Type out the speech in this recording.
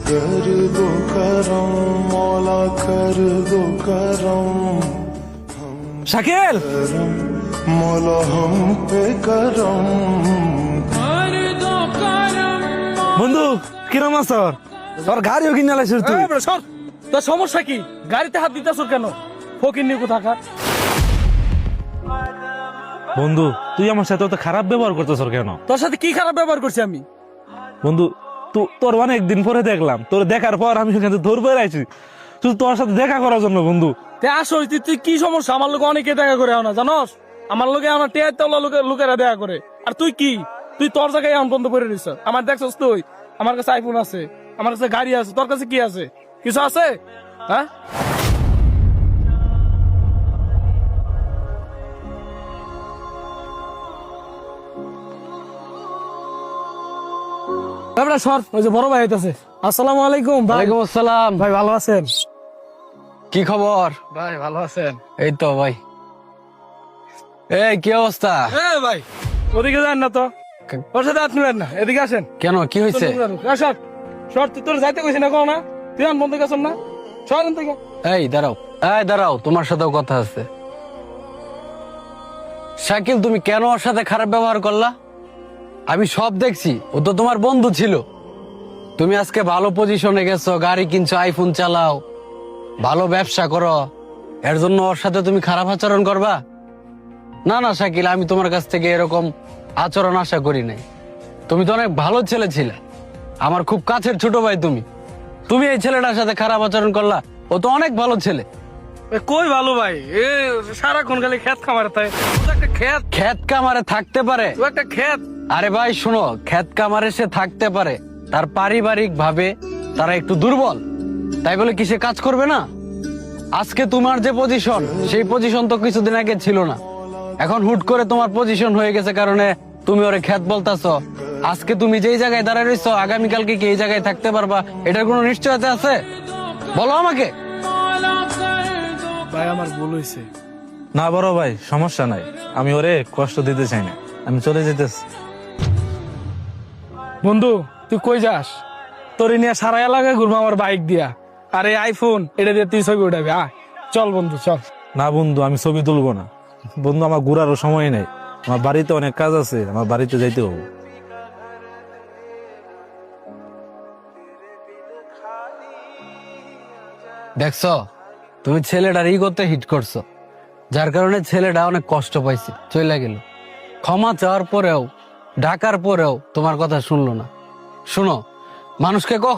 कर दो करम मौला कर दो करम শাকিল करम मौला हम पे करम বন্ধু কিরম আছো? তোর গাড়িও কিনে লাইছিস তুই? সর, তোর সমস্যা কি? গাড়িতে হাত দিতেছ কেন? ফকির নিয়ে কোথাকার। বন্ধু তুই আমার সাথে তো খারাপ ব্যবহার করতেছ কেন? তোর সাথে কি খারাপ ব্যবহার করছি আমি? বন্ধু তোর অনেক দিন পরে দেখলাম, তোর দেখার পর আমি এখানে ধর বের আইছি শুধু তোর সাথে দেখা করার জন্য। বন্ধু তে আসো, তুই কি সমস্যা? আমার লোক অনেকে দেখা করে না জানোস? আমার লোকে আমার টেয়ার তলা লোকেরা দেখা করে। আর তুই কি? তুই তোর জায়গায় এখন বন্ধ করে দিস। আমার দেখছস তুই? আমার কাছে আইফোন আছে, আমার কাছে গাড়ি আছে, তোর কাছে কি আছে? কিছু আছে? হ্যাঁ, সর। ওই যে বড় ভাই আইতাছে। আসসালামু আলাইকুম ভাই। ওয়ালাইকুম আসসালাম। ভাই ভালো আছেন? কি খবর? ভাই ভালো আছেন? এই তো ভাই। এই কি অবস্থা? হ্যাঁ ভাই, ওদিকে যান না তো, ওর সাথে হাত মিলান না, এদিকে আসেন। কেন কি হয়েছে? সর সর, তুই তোর যাইতে কইছি না, কও না তুই আন বন্ধ গেছেন না, সরেন থেকে। এই দাঁড়াও তোমার সাথেও কথা আছে। শাকিল, তুমি কেন ওর সাথে খারাপ ব্যবহার করলা? আমি সব দেখছি, ও তো তোমার বন্ধু ছিল। তুমি আজকে ভালো পজিশনে গেছো, গাড়ি কিনছো, আইফোন চালাও, ভালো ব্যবসা করো, এর জন্য ওর সাথে তুমি খারাপ আচরণ করবা? না না শাকিল, আমি তোমার কাছ থেকে এরকম আচরণ আশা করি নাই। তুমি তো অনেক ভালো ছেলে ছিলে, আমার খুব কাছের ছোট ভাই। তুমি এই ছেলেটার সাথে খারাপ আচরণ করলা। ও তো অনেক ভালো ছেলে। কই ভালো ভাই, এ সারাক্ষণ খালি খেত খামারে থাকে। একটা খেত ক্ষেত কামারে থাকতে পারে। একটা খেত। আরে ভাই শোনো, ক্ষেত কামারে সে থাকতে পারে, তার পারিবারিক ভাবে তারা একটু দুর্বল, তাই বলে কি সে কাজ করবে না? আজকে তোমার যে পজিশন, সেই পজিশন তো কিছুদিন আগে ছিল না। এখন হুট করে তোমার পজিশন হয়ে গেছে কারণে তুমি ওরে ক্ষেত বলতাছো। আজকে তুমি যেই জায়গায় দাঁড়ায় রইছো, আগামীকালকে কি এই জায়গায় থাকতে পারবা? এটার কোনো নিশ্চয়তা আছে? বলো আমাকে। ভাই আমার ভুল হয়েছে। না বড় ভাই, সমস্যা নাই, আমি ওরে কষ্ট দিতে চাই না, আমি চলে যেতেছি। বন্ধু তুই কই যাস? তোর নিয়ে সারা এলাকায় ঘুরবো আমার বাইক দিয়া, আর এই আইফোন এটা দিয়ে তুই ছবি উঠাবি। চল বন্ধু চল। না বন্ধু, আমি ছবি তুলবো না বন্ধু, আমার ঘুরারও সময় নেই, আমার বাড়িতে অনেক কাজ আছে, আমার বাড়িতে যাইতে হবে। দেখছো, তুমি ছেলেটার ইগোতে হিট করছো, যার কারণে ছেলেটা অনেক কষ্ট পাইছে, চলে গেল। ক্ষমা চাওয়ার পরেও, ডাকার পরেও তোমার কথা শুনলো না। শোনো, মানুষকে